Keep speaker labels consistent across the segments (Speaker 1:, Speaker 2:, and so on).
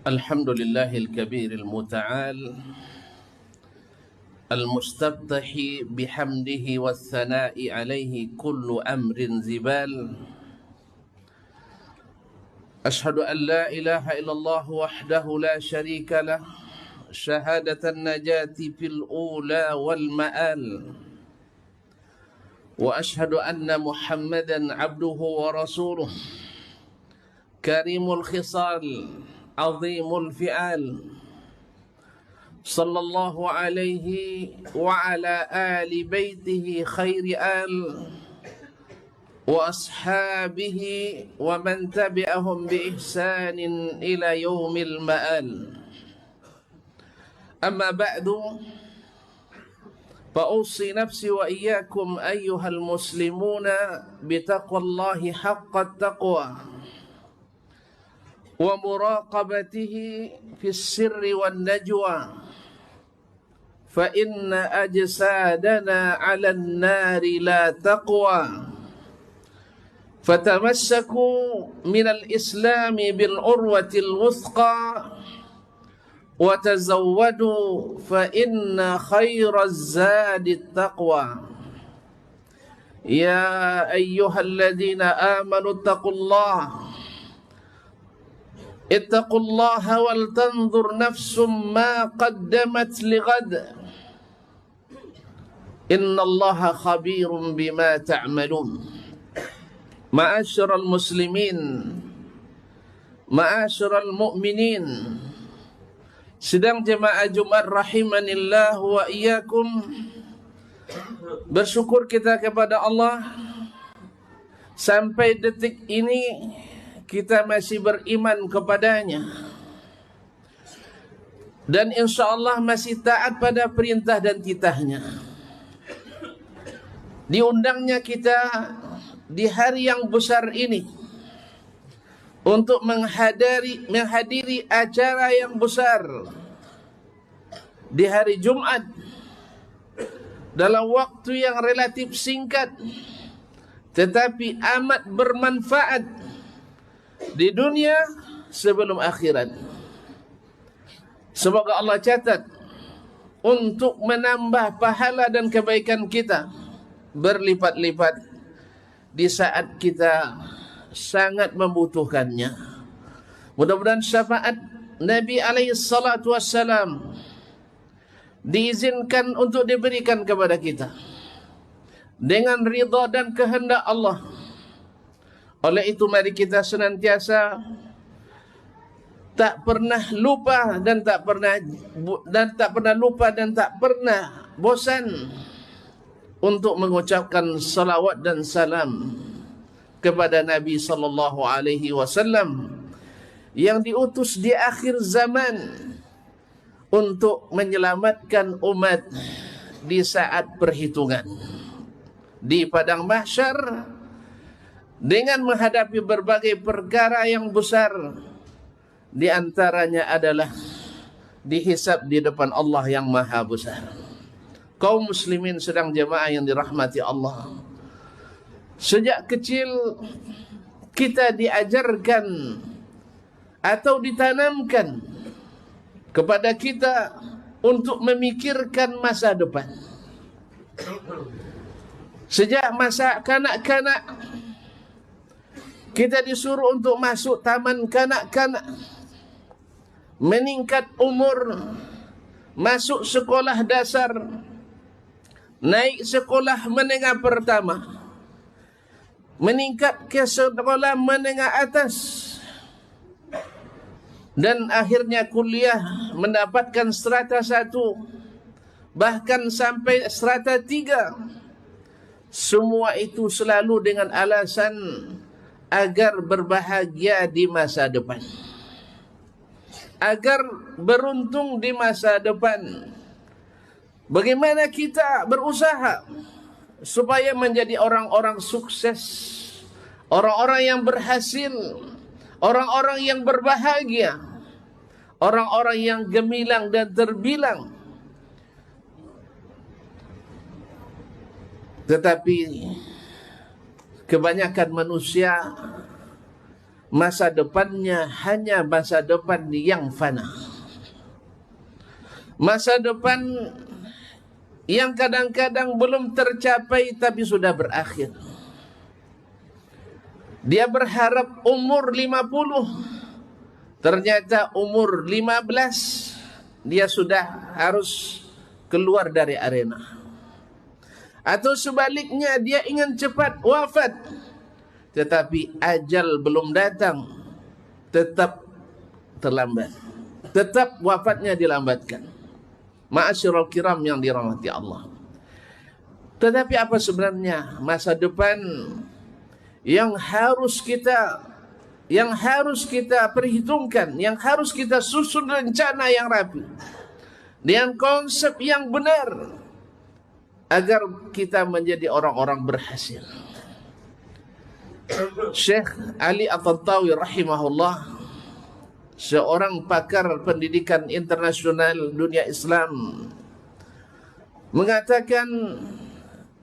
Speaker 1: الحمد لله الكبير المتعال المستفتح بحمده والثناء عليه كل أمر زبال. أشهد أن لا إله إلا الله وحده لا شريك له شهادة النجاة في الأولى والمآل، وأشهد أن محمدا عبده ورسوله كريم الخصال عظيم الفعال، صلى الله عليه وعلى آل بيته خير آل وأصحابه ومن تبعهم بإحسان إلى يوم المآل. أما بعد، فأوصي نفسي وإياكم أيها المسلمون بتقوى الله حق التقوى ومراقبته في السر والنجوى، فإن أجسادنا على النار لا تقوى. فتمسكوا من الإسلام بالعروة الوثقى وتزودوا فإن خير الزاد التقوى. يا أيها الذين آمنوا اتقوا الله ولتنظر نفس ما قدمت لغد إن الله خبير بما تعملون. معاشر المسلمين، معاشر المؤمنين, sidang jemaah Jumat rahimanillah wa iyyakum, bersyukur kita kepada Allah sampai detik ini kita masih beriman kepadanya dan insyaallah masih taat pada perintah dan titahnya. Diundangnya kita di hari yang besar ini untuk menghadiri acara yang besar di hari Jumat dalam waktu yang relatif singkat tetapi amat bermanfaat di dunia sebelum akhirat. Semoga Allah catat untuk menambah pahala dan kebaikan kita berlipat-lipat di saat kita sangat membutuhkannya. Mudah-mudahan syafaat Nabi alaihi salatu wassalam diizinkan untuk diberikan kepada kita dengan ridha dan kehendak Allah. Oleh itu mari kita senantiasa tak pernah lupa dan tak pernah bosan untuk mengucapkan salawat dan salam kepada Nabi sallallahu alaihi wasallam yang diutus di akhir zaman untuk menyelamatkan umat di saat perhitungan di padang mahsyar dengan menghadapi berbagai perkara yang besar. Di antaranya adalah dihisab di depan Allah yang maha besar. Kaum muslimin sedang jemaah yang dirahmati Allah, sejak kecil kita diajarkan atau ditanamkan kepada kita untuk memikirkan masa depan. Sejak masa kanak-kanak kita disuruh untuk masuk taman kanak-kanak, meningkat umur, masuk sekolah dasar, naik sekolah menengah pertama, meningkat ke sekolah menengah atas, dan akhirnya kuliah mendapatkan strata 1, bahkan sampai strata 3. Semua itu selalu dengan alasan agar berbahagia di masa depan, agar beruntung di masa depan. Bagaimana kita berusaha supaya menjadi orang-orang sukses, orang-orang yang berhasil, orang-orang yang berbahagia, orang-orang yang gemilang dan terbilang. Tetapi kebanyakan manusia masa depannya hanya masa depan yang fana. Masa depan yang kadang-kadang belum tercapai tapi sudah berakhir. Dia berharap umur 50, ternyata umur 15 dia sudah harus keluar dari arena. Atau sebaliknya, dia ingin cepat wafat, tetapi ajal belum datang, tetap terlambat, tetap wafatnya dilambatkan. Ma'asyiral kiram yang dirahmati Allah. Tetapi apa sebenarnya masa depan yang harus kita perhitungkan, yang harus kita susun rencana yang rapi dengan konsep yang benar agar kita menjadi orang-orang berhasil? Syekh Ali At-Tantawi rahimahullah, seorang pakar pendidikan internasional dunia Islam, mengatakan,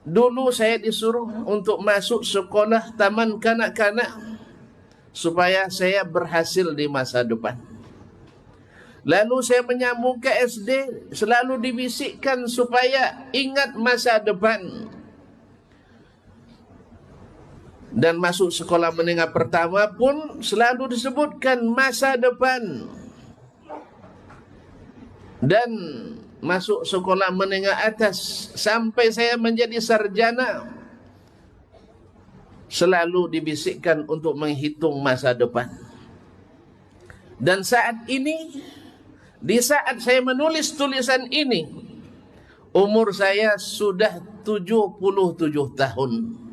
Speaker 1: dulu saya disuruh untuk masuk sekolah taman kanak-kanak supaya saya berhasil di masa depan. Lalu saya menyambung ke SD, selalu dibisikkan supaya ingat masa depan. Dan masuk sekolah menengah pertama pun selalu disebutkan masa depan. Dan masuk sekolah menengah atas sampai saya menjadi sarjana, selalu dibisikkan untuk menghitung masa depan. Dan saat ini, di saat saya menulis tulisan ini, umur saya sudah 77 tahun.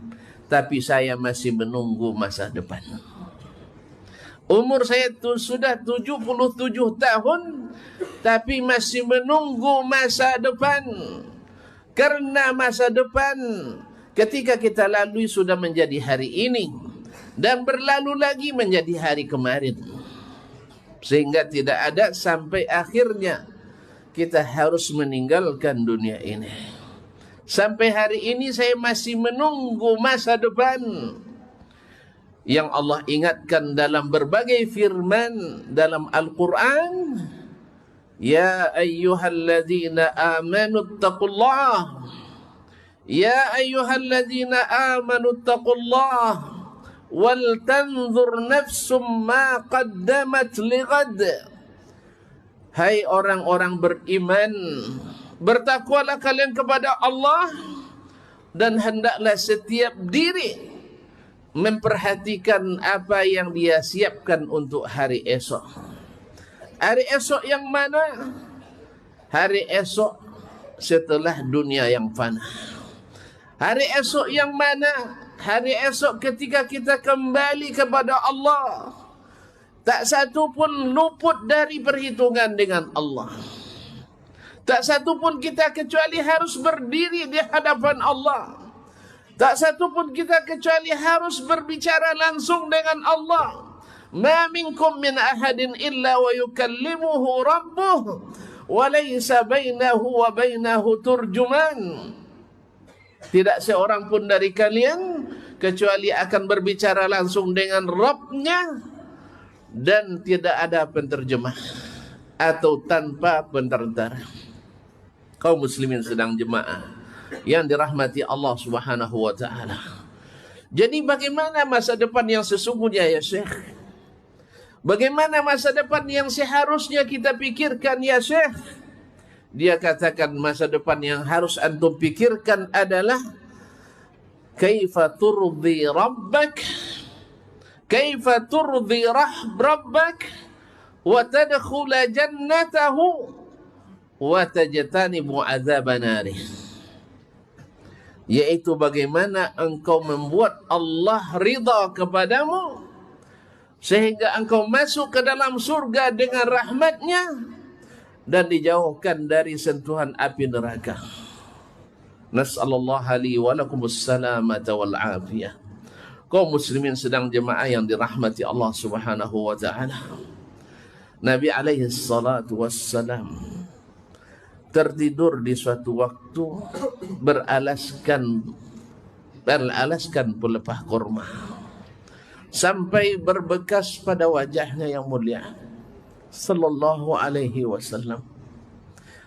Speaker 1: Tapi saya masih menunggu masa depan. Umur saya sudah 77 tahun, tapi masih menunggu masa depan. Karena masa depan ketika kita lalui sudah menjadi hari ini, dan berlalu lagi menjadi hari kemarin. Sehingga tidak ada sampai akhirnya kita harus meninggalkan dunia ini. Sampai hari ini saya masih menunggu masa depan yang Allah ingatkan dalam berbagai firman dalam Al-Quran. Ya ayyuhalladzina amanu taqullah, ya ayyuhalladzina amanu taqullah, wal tanzur nafsum ma qaddamat lighad. Hai orang-orang beriman, bertakwalah kalian kepada Allah, dan hendaklah setiap diri memperhatikan apa yang dia siapkan untuk hari esok. Hari esok yang mana? Hari esok setelah dunia yang fana. Hari esok yang mana? Hari esok ketika kita kembali kepada Allah, tak satu pun luput dari perhitungan dengan Allah. Tak satu pun kita kecuali harus berdiri di hadapan Allah. Tak satu pun kita kecuali harus berbicara langsung dengan Allah. Ma minkum min ahadin illa wa yukallimuhu rabbuh wa laysa bainahu wa bainahu turjuman. Tidak seorang pun dari kalian kecuali akan berbicara langsung dengan Rabb-nya, dan tidak ada penterjemah atau tanpa penterjemah. Kaum muslimin sedang jemaah yang dirahmati Allah Subhanahu wa taala. Jadi bagaimana masa depan yang sesungguhnya ya Syekh? Bagaimana masa depan yang seharusnya kita pikirkan ya Syekh? Dia katakan masa depan yang harus antum pikirkan adalah kaifa turdi rabbak, kaifa turdi rabbak wa tadkhula jannatahu wa tajtanibu adzaban narih. Yaitu bagaimana engkau membuat Allah ridha kepadamu sehingga engkau masuk ke dalam surga dengan rahmatnya dan dijauhkan dari sentuhan api neraka. Nas'alullah li wa lakumus salamata wal afiyah. Kaum muslimin sedang jemaah yang dirahmati Allah Subhanahu wa taala. Nabi alaihi salatu wassalam tertidur di suatu waktu beralaskan pelepah kurma. sampai berbekas pada wajahnya yang mulia sallallahu alaihi wasallam.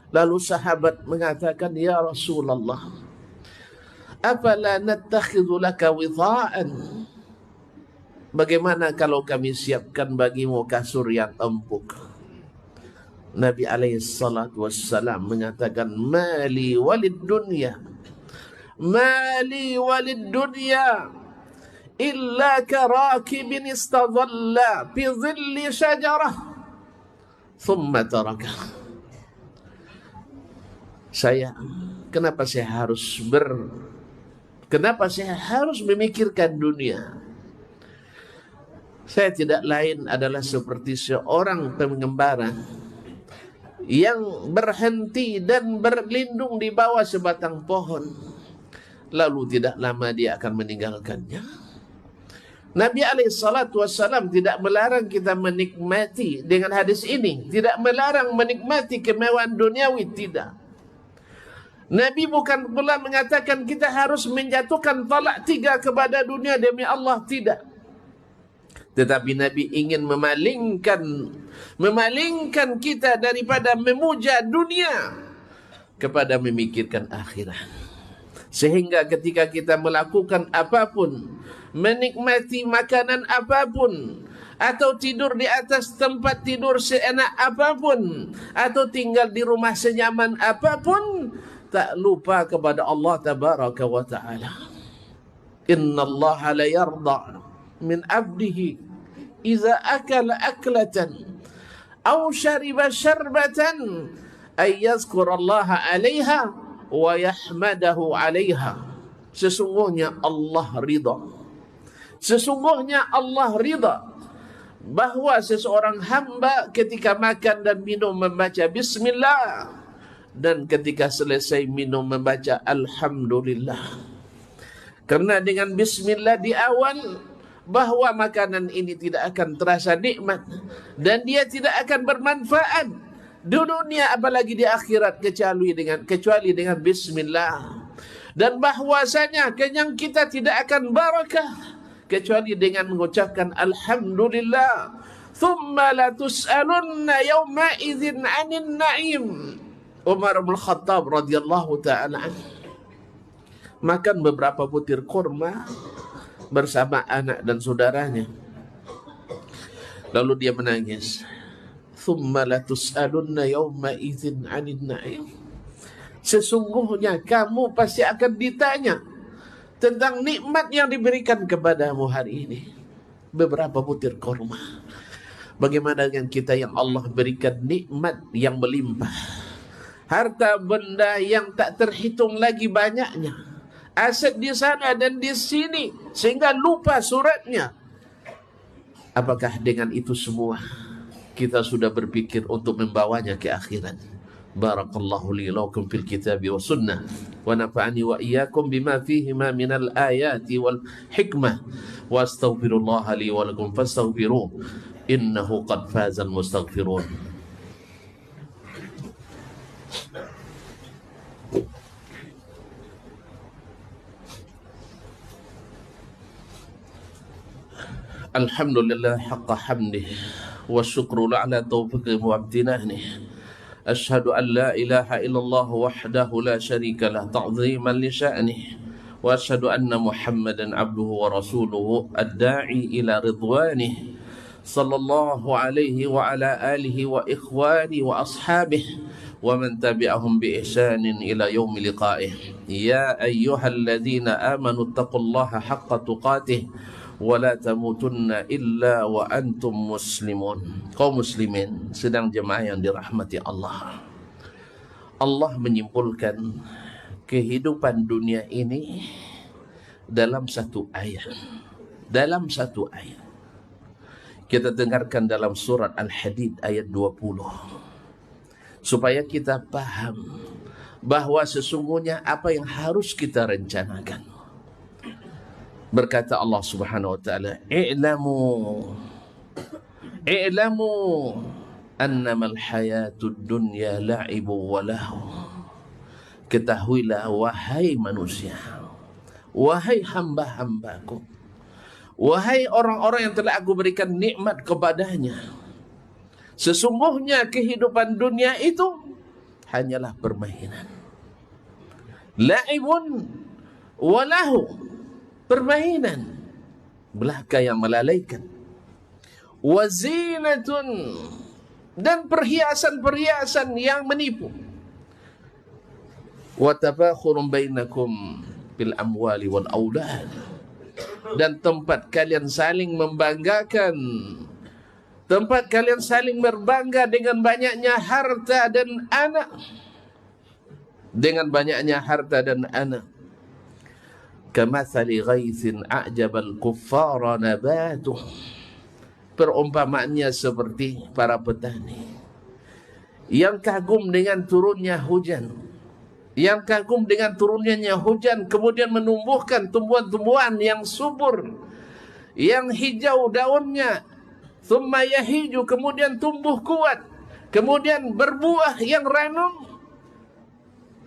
Speaker 1: Lalu sahabat mengatakan, ya Rasulullah, afala nattakhidhu laka witha'an? Bagaimana kalau kami siapkan bagimu kasur yang empuk? Nabi alaihi salatu wassalam mengatakan, mali walid dunya, mali walid dunya illa karakibin istadalla fi dhilli syajarah thumma taraka. Kenapa saya harus memikirkan dunia? Saya tidak lain adalah seperti seorang pengembara yang berhenti dan berlindung di bawah sebatang pohon, lalu tidak lama dia akan meninggalkannya. Nabi SAW tidak melarang kita menikmati dengan hadis ini, tidak melarang menikmati kemewahan duniawi, tidak. Nabi bukan pula mengatakan kita harus menjatuhkan talak 3 kepada dunia demi Allah, tidak. Tetapi Nabi ingin memalingkan kita daripada memuja dunia kepada memikirkan akhirat. Sehingga ketika kita melakukan apapun, menikmati makanan apapun, atau tidur di atas tempat tidur seenak apapun, atau tinggal di rumah senyaman apapun, tak lupa kepada Allah tabaraka wa ta'ala. Inna Allah la yarda min abdihi iza akala aklatan aw syariba syarbatan ay yazkur Allah alaiha wa yahmadahu alaiha. Sesungguhnya Allah ridha bahwa seseorang hamba ketika makan dan minum membaca bismillah, dan ketika selesai minum membaca alhamdulillah. Karena dengan bismillah di awal, bahwa makanan ini tidak akan terasa nikmat dan dia tidak akan bermanfaat di dunia apalagi di akhirat kecuali dengan bismillah, dan bahwasanya kenyang kita tidak akan barakah kecuali dengan mengucapkan alhamdulillah. Thumma la tus'alunna yawma idzin 'anil na'im. Umar bin Khattab radhiyallahu ta'ala makan beberapa butir kurma bersama anak dan saudaranya. Lalu dia menangis. Thumma la tus'alunna yawma idzin 'anil na'im. Sesungguhnya kamu pasti akan ditanya tentang nikmat yang diberikan kepadamu hari ini. Beberapa butir kurma. Bagaimana dengan kita yang Allah berikan nikmat yang melimpah, harta benda yang tak terhitung lagi banyaknya, aset di sana dan di sini, sehingga lupa suratnya. Apakah dengan itu semua kita sudah berpikir untuk membawanya ke akhirat? Barakallahu li lakum fil kitabi wa sunnah wa nafa'ani wa iyyakum bima fihima minal ayati wal hikmah wa astaghfirullaha li wa lakum fastaghfiruh innahu qad fazal mustaghfirun. Alhamdulillah haqqa hamdih wa syukru ala taufiqih wa amtinanih. Ashhadu an la ilaha illallah wahdahu la syarika lah ta'ziman li sya'nih, wa ashhadu anna Muhammadan abduhu wa rasuluhu ad-da'i ila ridwanih, sallallahu alaihi wa ala alihi wa ikhwani wa ashabihi wa man tabi'ahum bi ihsanin ila yaumi liqa'ih. Ya ayyuhalladzina amanu taqullaha haqqa tuqatih wala tamutunna illa wa antum muslimun. Kaum muslimin sedang jemaah yang dirahmati Allah. Allah menyimpulkan kehidupan dunia ini dalam satu ayat. Kita dengarkan dalam surat Al-Hadid ayat 20, supaya kita paham bahwa sesungguhnya apa yang harus kita rencanakan. Berkata Allah Subhanahu wa taala, I'lamu annamal hayatud dunya la'ibu wa lahu. Ketahuilah wahai manusia, wahai hamba-hambaku, Wahai orang-orang yang telah aku berikan nikmat kepadanya, sesungguhnya kehidupan dunia itu hanyalah permainan. La'ibun walahu, permainan belaka yang melalaikan. Wazinatun, dan perhiasan-perhiasan yang menipu. Wa tafakhurun bainakum bil amwali wal aulad, dan tempat kalian saling membanggakan, tempat kalian saling berbangga dengan banyaknya harta dan anak, dengan banyaknya harta dan anak. Kamathali ghaithin a'jabal kuffara nabatuh, perumpamaannya seperti para petani yang kagum dengan turunnya hujan, yang kagum dengan turunnya hujan, kemudian menumbuhkan tumbuhan-tumbuhan yang subur, yang hijau daunnya, thumma yahiju, kemudian tumbuh kuat, kemudian berbuah yang ranum,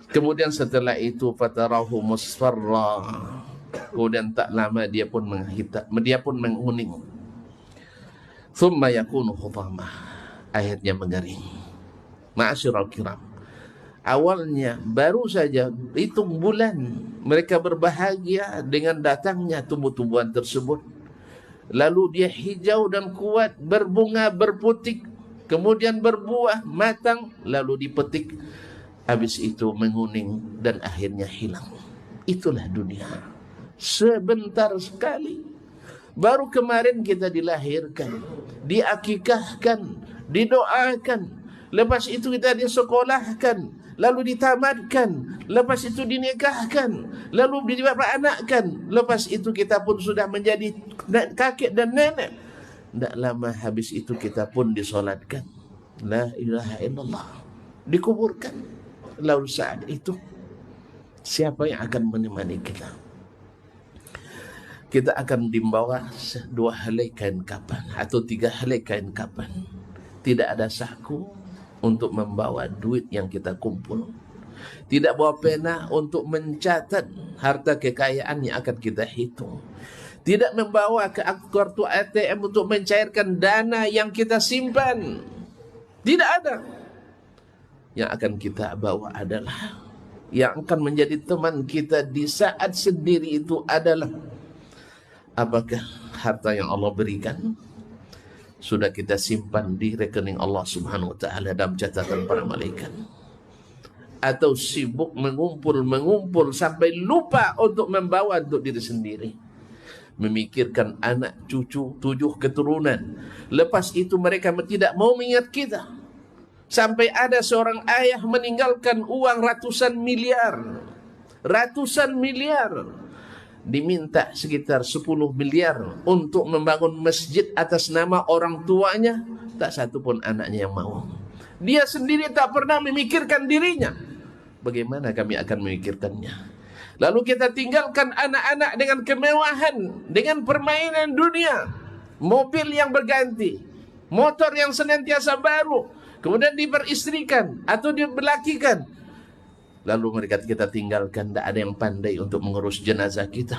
Speaker 1: kemudian setelah itu fatarahu musfarra, kemudian tak lama dia pun menghitam, dia pun menguning. Thumma yakunu hutama, akhirnya mengering. Ma'asyiral kiram, awalnya baru saja hitung bulan mereka berbahagia dengan datangnya tumbuh-tumbuhan tersebut, lalu dia hijau dan kuat, berbunga, berputik, kemudian berbuah, matang, lalu dipetik, habis itu menguning dan akhirnya hilang. Itulah dunia, sebentar sekali. Baru kemarin kita dilahirkan, diakikahkan, didoakan, lepas itu kita disekolahkan, lalu ditamatkan, lepas itu dinikahkan, lalu dianakkan, lepas itu kita pun sudah menjadi kakek dan nenek. Tidak lama habis itu kita pun disolatkan, la ilaha illallah, dikuburkan. Lalu saat itu siapa yang akan menemani kita? Kita akan dibawa 2 helai kain kapan atau 3 helai kain kapan. Tidak ada saku untuk membawa duit yang kita kumpul, tidak bawa pena untuk mencatat harta kekayaan yang akan kita hitung, tidak membawa ke kartu ATM untuk mencairkan dana yang kita simpan. Tidak ada. Yang akan kita bawa adalah, yang akan menjadi teman kita di saat sendiri itu adalah, apakah harta yang Allah berikan sudah kita simpan di rekening Allah Subhanahu wa taala dalam catatan para malaikat, atau sibuk mengumpul sampai lupa untuk membawa untuk diri sendiri, memikirkan anak cucu 7 keturunan, lepas itu mereka tidak mau mengingat kita, sampai ada seorang ayah meninggalkan uang ratusan miliar, diminta sekitar 10 miliar untuk membangun masjid atas nama orang tuanya, tak satu pun anaknya yang mau. Dia sendiri tak pernah memikirkan dirinya. Bagaimana kami akan memikirkannya? Lalu kita tinggalkan anak-anak dengan kemewahan, dengan permainan dunia, mobil yang berganti, motor yang senantiasa baru, kemudian diperistrikan atau dibelakikan. Lalu mereka kita tinggalkan. Tidak ada yang pandai untuk mengurus jenazah kita,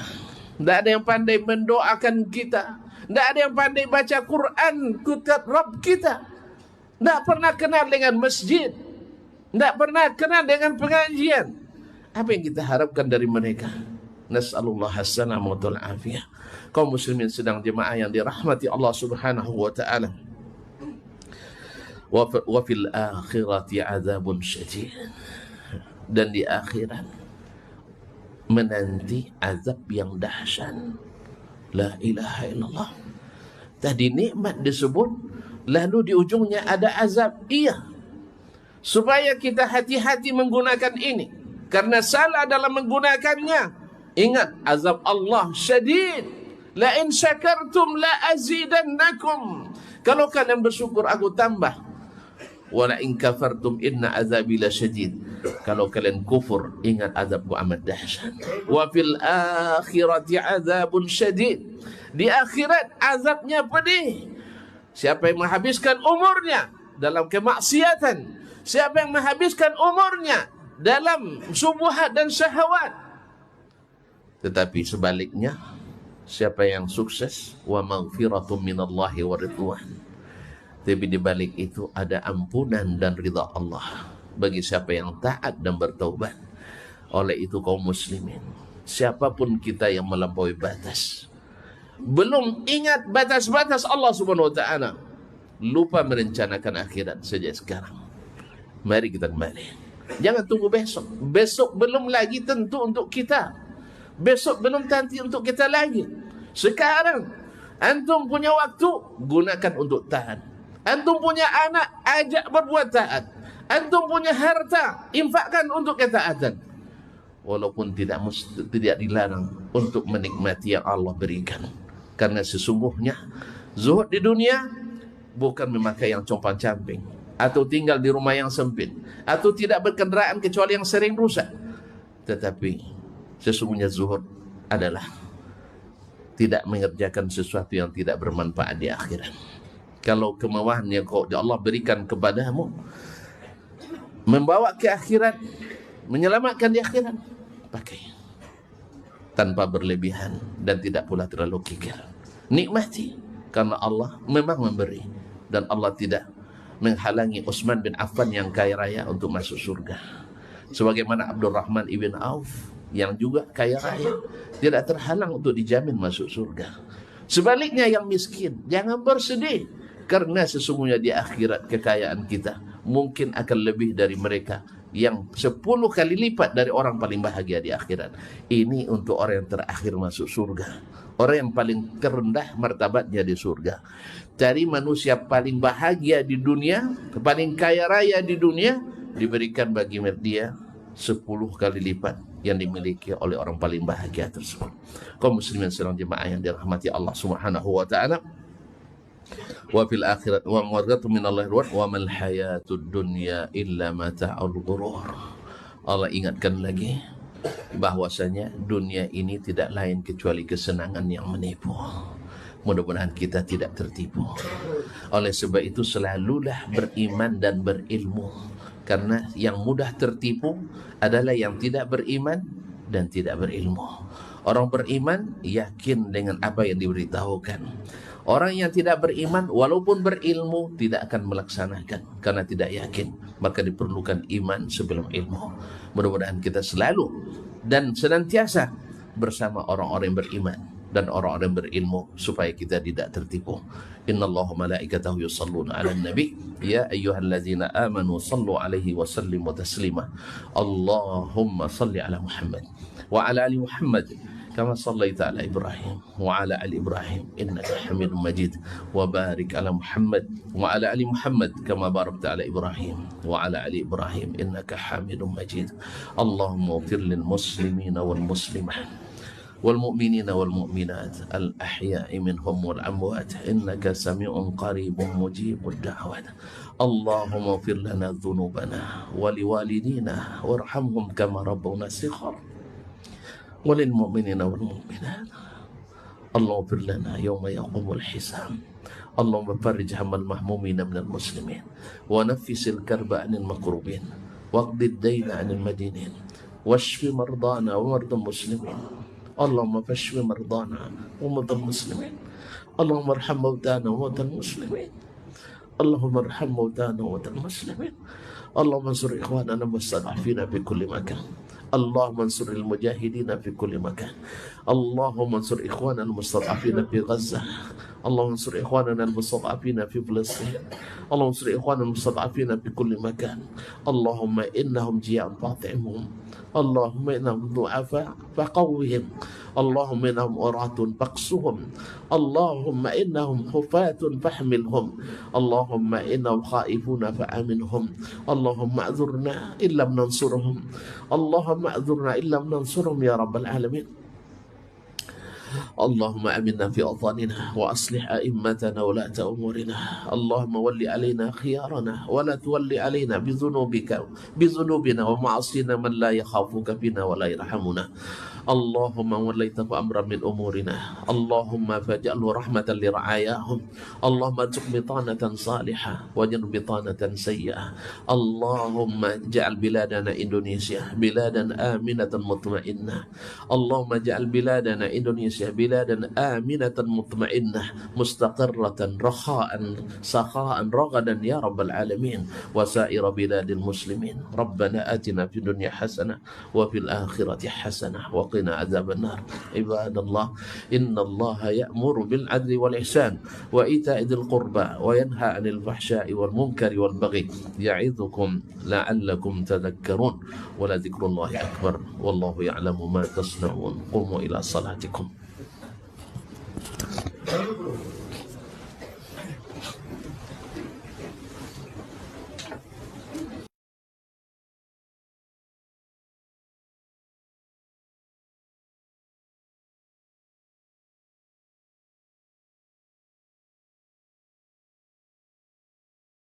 Speaker 1: tidak ada yang pandai mendoakan kita, tidak ada yang pandai baca Quran kitab Rabb kita, tidak pernah kenal dengan masjid, tidak pernah kenal dengan pengajian. Apa yang kita harapkan dari mereka? Nas'alullah as-salamatu wal afiyah. Kaum muslimin sedang jemaah yang dirahmati Allah Subhanahu wa taala. Wa fil akhirati adzabun syadid, dan di akhirat menanti azab yang dahsyat. La ilaha illallah. Tadi nikmat disebut, lalu di ujungnya ada azab. Iya, supaya kita hati-hati menggunakan ini, karena salah dalam menggunakannya. Ingat, azab Allah syadid. La in syakartum la azidannakum. Kalau kalian bersyukur aku tambah. Wala in kafartum inna azabi lasyadid. Kalau kalian kufur, ingat azabku amat dahsyat. Wa fil akhirati azabun syadid. Di akhirat azabnya pedih. Siapa yang menghabiskan umurnya dalam kemaksiatan, siapa yang menghabiskan umurnya dalam syubhat dan syahwat. Tetapi sebaliknya, siapa yang sukses, wa maghfiratum minallahi wa ridwan. Tapi di balik itu ada ampunan dan ridha Allah bagi siapa yang taat dan bertaubat. Oleh itu kaum muslimin, siapapun kita yang melampaui batas, belum ingat batas-batas Allah Subhanahu wa taala, lupa merencanakan akhirat sejak sekarang, mari kita kembali. Jangan tunggu besok. Besok belum lagi tentu untuk kita. Besok belum tentu untuk kita lagi. Sekarang antum punya waktu, gunakan untuk taat. Antum punya anak, ajak berbuat taat. Antum punya harta, infakkan untuk ketaatan. Walaupun tidak dilarang untuk menikmati yang Allah berikan. Karena sesungguhnya zuhud di dunia bukan memakai yang compang-camping, atau tinggal di rumah yang sempit, atau tidak berkendaraan kecuali yang sering rusak. Tetapi sesungguhnya zuhud adalah tidak mengerjakan sesuatu yang tidak bermanfaat di akhirat. Kalau kemauan yang Allah berikan kepadamu membawa ke akhirat, menyelamatkan di akhirat, pakai tanpa berlebihan dan tidak pula terlalu kikir. Nikmati, karena Allah memang memberi, dan Allah tidak menghalangi Utsman bin Affan yang kaya raya untuk masuk surga. Sebagaimana Abdurrahman ibn Auf yang juga kaya raya tidak terhalang untuk dijamin masuk surga. Sebaliknya yang miskin, jangan bersedih, karena sesungguhnya di akhirat kekayaan kita mungkin akan lebih dari mereka yang 10 kali lipat dari orang paling bahagia di akhirat. Ini untuk orang yang terakhir masuk surga, orang yang paling terendah martabatnya di surga. Cari manusia paling bahagia di dunia, paling kaya raya di dunia, diberikan bagi dia 10 kali lipat yang dimiliki oleh orang paling bahagia tersebut. Kaum muslimin sedang jemaah yang dirahmati Allah Subhanahu wa taala. Wa fil akhirat wa maghfiratu minallahi wa mal hayatud dunya illa mata'ul ghurur. Allah ingatkan lagi bahwasanya dunia ini tidak lain kecuali kesenangan yang menipu. Mudah-mudahan kita tidak tertipu. Oleh sebab itu selalulah beriman dan berilmu, karena yang mudah tertipu adalah yang tidak beriman dan tidak berilmu. Orang beriman yakin dengan apa yang diberitahukan. Orang yang tidak beriman walaupun berilmu tidak akan melaksanakan karena tidak yakin. Maka diperlukan iman sebelum ilmu. Mudah-mudahan kita selalu dan senantiasa bersama orang-orang yang beriman dan orang-orang yang berilmu supaya kita tidak tertipu. Innallaha malaikatahu yusalluna 'alan nabi ya ayyuhallazina amanu sallu 'alaihi wa sallimu taslima. Allahumma salli 'ala Muhammad wa 'ala ali Muhammad كما صليت على إبراهيم وعلى آل إبراهيم إنك حميد مجيد وبارك على محمد وعلى آل محمد كما باركت على إبراهيم وعلى آل إبراهيم إنك حميد مجيد اللهم اغفر للمسلمين والمسلمات والمؤمنين والمؤمنات الأحياء منهم والأموات إنك سميع قريب مجيب الدعوات اللهم اغفر لنا ذنوبنا ولوالدينا وارحمهم كما ربونا صغارا وللمؤمنين والمؤمنات اللهم اغفر لنا يوم يقوم الحساب اللهم فرج هم المهمومين من المسلمين ونفس الكرب عن المكروبين واقض الدين عن المدينين واشف مرضانا ومرضى المسلمين اللهم فاشف مرضانا ومرضى المسلمين اللهم ارحم موتانا وموتى المسلمين اللهم ارحم موتانا وموتى المسلمين اللهم انصر إخواننا المستضعفين في كل مكان اللهم انصر المجاهدين في كل مكان اللهم انصر إخواننا المستضعفين في غزة اللهم انصر إخواننا المستضعفين في فلسطين اللهم انصر إخواننا المستضعفين في كل مكان اللهم إنهم جياع فاطعمهم اللهم إنهم ضعفاء فقوهم اللهم إنهم عراة فاقسهم اللهم إنهم حفاة فاحملهم اللهم إنهم خائفون فآمنهم اللهم أعذرنا إن لم ننصرهم اللهم أعذرنا إن لم ننصرهم يا رب العالمين اللهم أمنا في أوطاننا وأصلح أئمتنا ولاة أمورنا اللهم ول علينا خيارنا ولا تول علينا بذنوبنا ومعاصينا من لا يخافك فينا ولا يرحمنا اللهم وليته أمرا من أمورنا اللهم فاجعله رحمة لرعاياهم اللهم ارزق بطانة صالحة واجعل بطانة سيئة اللهم اجعل بلادنا إندونيسيا بلادا آمنة مطمئنة اللهم اجعل بلادنا إندونيسيا Indonesia biladan aminatan mutmainnah mustaqirratan rakha'an sakha'an ragadan ya rabbal alamin wa sa'ira biladil muslimin. Rabbana atina fid dunya hasanah wa fil akhirati hasanah wa qina adzaban nar. Ibadallah, innallaha ya'muru bil adli wal ihsan wa ita'i dzil qurba wa yanha 'anil fahsya'i wal munkari wal baghi ya'idzukum la'allakum tadhakkarun. Wa la dzikrullahi akbar wallahu ya'lamu ma tasna'un. Qumu ila salatikum.